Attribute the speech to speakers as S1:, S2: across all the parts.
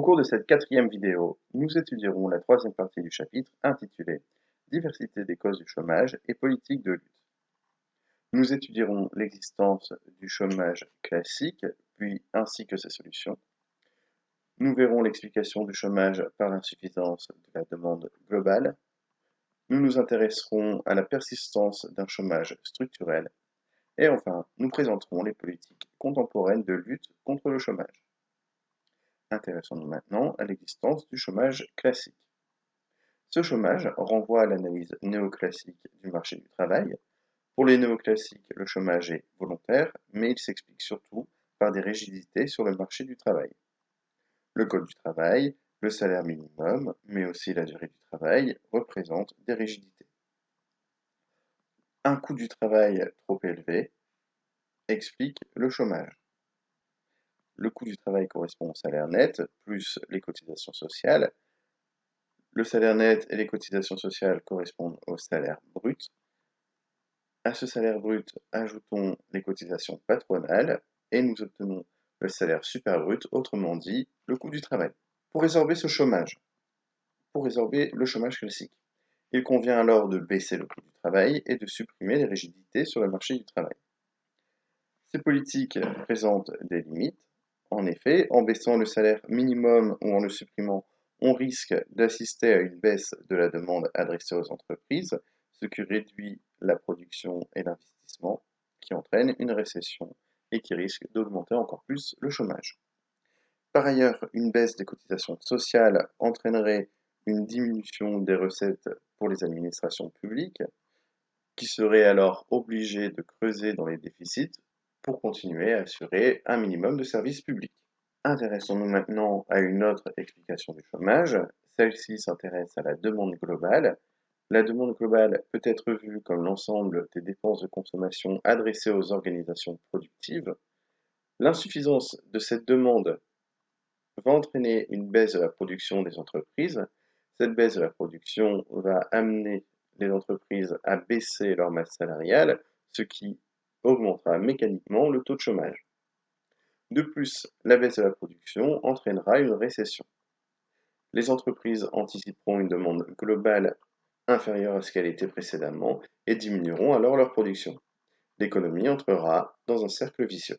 S1: Au cours de cette quatrième vidéo, nous étudierons la troisième partie du chapitre intitulée Diversité des causes du chômage et politique de lutte. Nous étudierons l'existence du chômage classique, puis ainsi que ses solutions. Nous verrons l'explication du chômage par l'insuffisance de la demande globale. Nous nous intéresserons à la persistance d'un chômage structurel. Et enfin, nous présenterons les politiques contemporaines de lutte contre le chômage. Intéressons-nous maintenant à l'existence du chômage classique. Ce chômage renvoie à l'analyse néoclassique du marché du travail. Pour les néoclassiques, le chômage est volontaire, mais il s'explique surtout par des rigidités sur le marché du travail. Le code du travail, le salaire minimum, mais aussi la durée du travail, représentent des rigidités. Un coût du travail trop élevé explique le chômage. Le coût du travail correspond au salaire net, plus les cotisations sociales. Le salaire net et les cotisations sociales correspondent au salaire brut. À ce salaire brut, ajoutons les cotisations patronales et nous obtenons le salaire super brut, autrement dit, le coût du travail. Pour résorber ce chômage, pour résorber le chômage classique, il convient alors de baisser le coût du travail et de supprimer les rigidités sur le marché du travail. Ces politiques présentent des limites. En effet, en baissant le salaire minimum ou en le supprimant, on risque d'assister à une baisse de la demande adressée aux entreprises, ce qui réduit la production et l'investissement, qui entraîne une récession et qui risque d'augmenter encore plus le chômage. Par ailleurs, une baisse des cotisations sociales entraînerait une diminution des recettes pour les administrations publiques, qui seraient alors obligées de creuser dans les déficits pour continuer à assurer un minimum de services publics. Intéressons-nous maintenant à une autre explication du chômage. Celle-ci s'intéresse à la demande globale. La demande globale peut être vue comme l'ensemble des dépenses de consommation adressées aux organisations productives. L'insuffisance de cette demande va entraîner une baisse de la production des entreprises. Cette baisse de la production va amener les entreprises à baisser leur masse salariale, ce qui augmentera mécaniquement le taux de chômage. De plus, la baisse de la production entraînera une récession. Les entreprises anticiperont une demande globale inférieure à ce qu'elle était précédemment et diminueront alors leur production. L'économie entrera dans un cercle vicieux.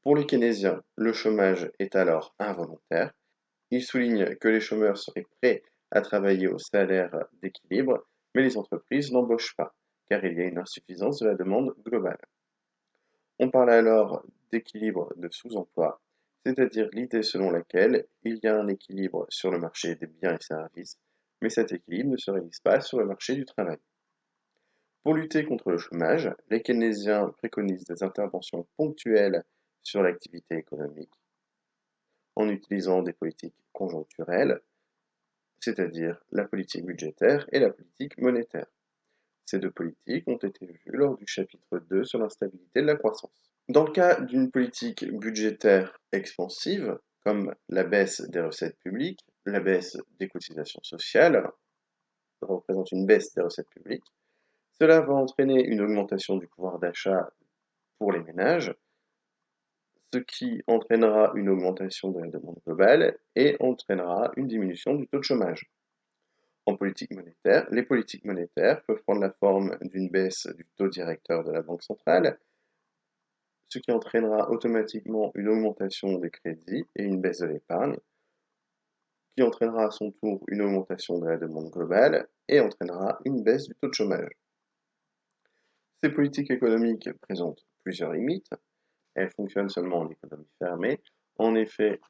S1: Pour les keynésiens, le chômage est alors involontaire. Ils soulignent que les chômeurs seraient prêts à travailler au salaire d'équilibre, mais les entreprises n'embauchent pas, car il y a une insuffisance de la demande globale. On parle alors d'équilibre de sous-emploi, c'est-à-dire l'idée selon laquelle il y a un équilibre sur le marché des biens et services, mais cet équilibre ne se réalise pas sur le marché du travail. Pour lutter contre le chômage, les keynésiens préconisent des interventions ponctuelles sur l'activité économique, en utilisant des politiques conjoncturelles, c'est-à-dire la politique budgétaire et la politique monétaire. Ces deux politiques ont été vues lors du chapitre 2 sur l'instabilité de la croissance. Dans le cas d'une politique budgétaire expansive, comme la baisse des recettes publiques, la baisse des cotisations sociales, représente une baisse des recettes publiques, cela va entraîner une augmentation du pouvoir d'achat pour les ménages, ce qui entraînera une augmentation de la demande globale et entraînera une diminution du taux de chômage. En politique monétaire, les politiques monétaires peuvent prendre la forme d'une baisse du taux directeur de la Banque centrale, ce qui entraînera automatiquement une augmentation des crédits et une baisse de l'épargne, qui entraînera à son tour une augmentation de la demande globale et entraînera une baisse du taux de chômage. Ces politiques économiques présentent plusieurs limites. Elles fonctionnent seulement en économie fermée. En effet,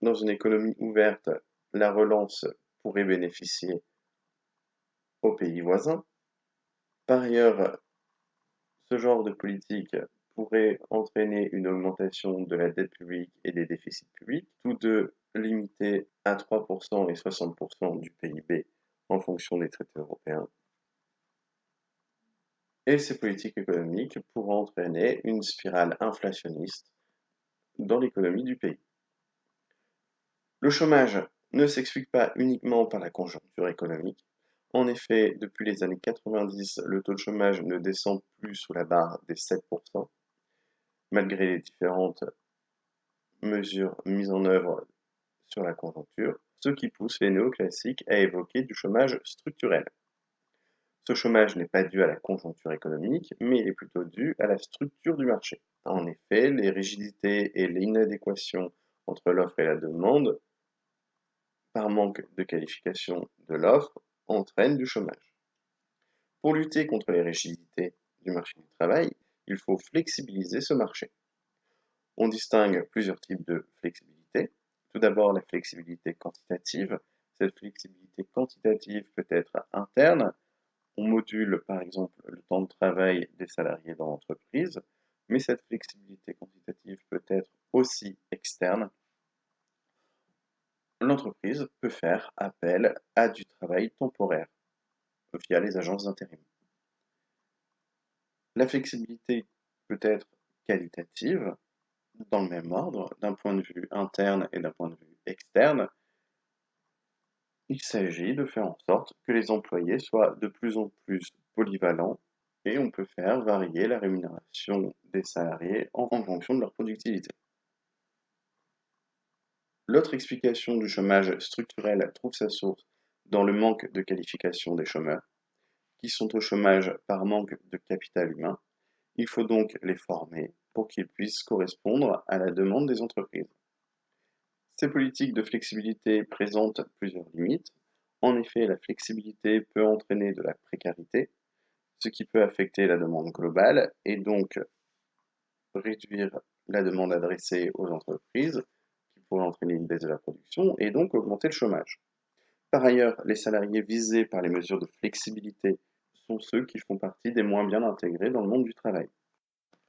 S1: dans une économie ouverte, la relance pourrait bénéficier aux pays voisins. Par ailleurs, ce genre de politique pourrait entraîner une augmentation de la dette publique et des déficits publics, tous deux limités à 3% et 60% du PIB en fonction des traités européens. Et ces politiques économiques pourraient entraîner une spirale inflationniste dans l'économie du pays. Le chômage ne s'explique pas uniquement par la conjoncture économique. En effet, depuis les années 90, le taux de chômage ne descend plus sous la barre des 7%, malgré les différentes mesures mises en œuvre sur la conjoncture, ce qui pousse les néoclassiques à évoquer du chômage structurel. Ce chômage n'est pas dû à la conjoncture économique, mais il est plutôt dû à la structure du marché. En effet, les rigidités et l'inadéquation entre l'offre et la demande, par manque de qualification de l'offre, entraînent du chômage. Pour lutter contre les rigidités du marché du travail, il faut flexibiliser ce marché. On distingue plusieurs types de flexibilité. Tout d'abord, la flexibilité quantitative. Cette flexibilité quantitative peut être interne. On module par exemple le temps de travail des salariés dans l'entreprise, mais cette flexibilité quantitative peut être aussi externe. L'entreprise peut faire appel à du travail temporaire via les agences d'intérim. La flexibilité peut être qualitative, dans le même ordre, d'un point de vue interne et d'un point de vue externe. Il s'agit de faire en sorte que les employés soient de plus en plus polyvalents et on peut faire varier la rémunération des salariés en fonction de leur productivité. L'autre explication du chômage structurel trouve sa source dans le manque de qualification des chômeurs, qui sont au chômage par manque de capital humain. Il faut donc les former pour qu'ils puissent correspondre à la demande des entreprises. Ces politiques de flexibilité présentent plusieurs limites. En effet, la flexibilité peut entraîner de la précarité, ce qui peut affecter la demande globale et donc réduire la demande adressée aux entreprises, qui pourrait entraîner une baisse de la production et donc augmenter le chômage. Par ailleurs, les salariés visés par les mesures de flexibilité sont ceux qui font partie des moins bien intégrés dans le monde du travail.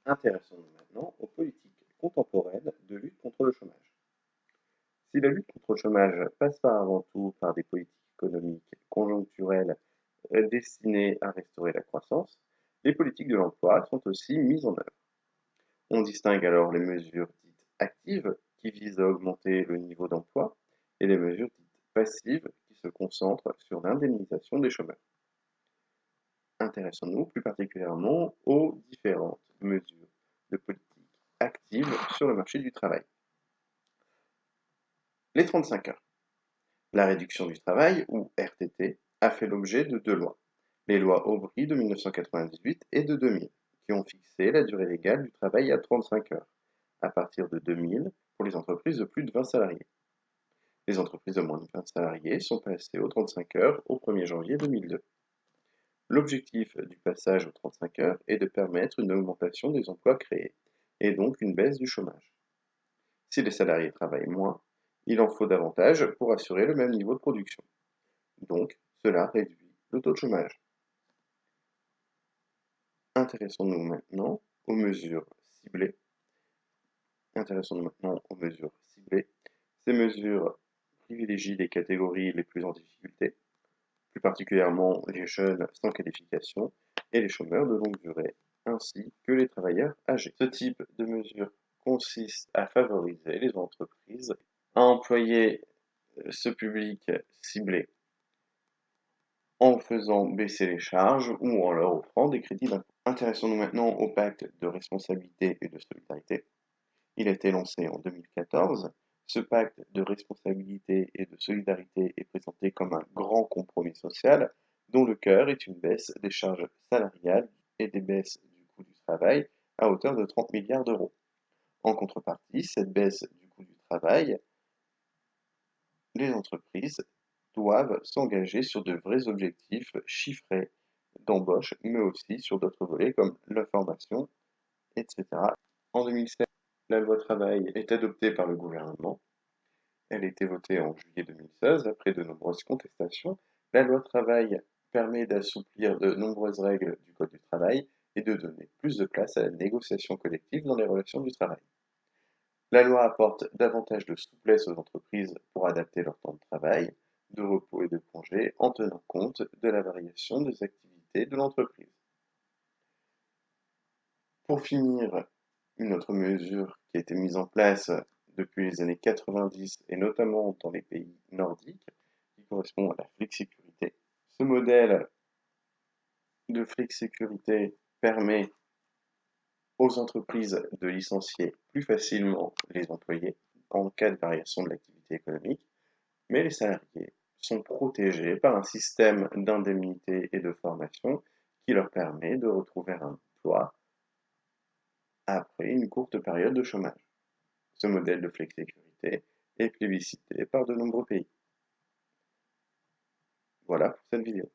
S1: Intéressons-nous maintenant aux politiques contemporaines de lutte contre le chômage. Si la lutte contre le chômage passe avant tout par des politiques économiques conjoncturelles destinées à restaurer la croissance, les politiques de l'emploi sont aussi mises en œuvre. On distingue alors les mesures dites actives qui visent à augmenter le niveau d'emploi et les mesures dites passives qui se concentrent sur l'indemnisation des chômeurs. Intéressons-nous plus particulièrement aux différentes mesures de politique active sur le marché du travail. Les 35 heures. La réduction du travail, ou RTT, a fait l'objet de deux lois. Les lois Aubry de 1998 et de 2000, qui ont fixé la durée légale du travail à 35 heures, à partir de 2000 pour les entreprises de plus de 20 salariés. Les entreprises de moins de 20 salariés sont passées aux 35 heures au 1er janvier 2002. L'objectif du passage aux 35 heures est de permettre une augmentation des emplois créés, et donc une baisse du chômage. Si les salariés travaillent moins, il en faut davantage pour assurer le même niveau de production. Donc, cela réduit le taux de chômage. Intéressons-nous maintenant aux mesures ciblées. Ces mesures privilégient les catégories les plus en difficulté, plus particulièrement les jeunes sans qualification et les chômeurs de longue durée, ainsi que les travailleurs âgés. Ce type de mesure consiste à favoriser les entreprises à employer ce public ciblé en faisant baisser les charges ou en leur offrant des crédits d'impôt. Intéressons-nous maintenant au pacte de responsabilité et de solidarité. Il a été lancé en 2014. Ce pacte de responsabilité et de solidarité est présenté comme un grand compromis social dont le cœur est une baisse des charges salariales et des baisses du coût du travail à hauteur de 30 milliards d'euros. En contrepartie, cette baisse du coût du travail, les entreprises doivent s'engager sur de vrais objectifs chiffrés d'embauche, mais aussi sur d'autres volets comme la formation, etc. En 2007, la loi travail est adoptée par le gouvernement. Elle a été votée en juillet 2016 après de nombreuses contestations. La loi travail permet d'assouplir de nombreuses règles du Code du travail et de donner plus de place à la négociation collective dans les relations du travail. La loi apporte davantage de souplesse aux entreprises pour adapter leur temps de travail, de repos et de congé en tenant compte de la variation des activités de l'entreprise. Pour finir, une autre mesure qui a été mise en place depuis les années 90 et notamment dans les pays nordiques, qui correspond à la flexicurité. Ce modèle de flexicurité permet aux entreprises de licencier plus facilement les employés en cas de variation de l'activité l'activité économique, mais les salariés sont protégés par un système d'indemnité et de formation qui leur permet de retrouver un emploi après une courte période de chômage. Ce modèle de flexsécurité est plébiscité par de nombreux pays. Voilà pour cette vidéo.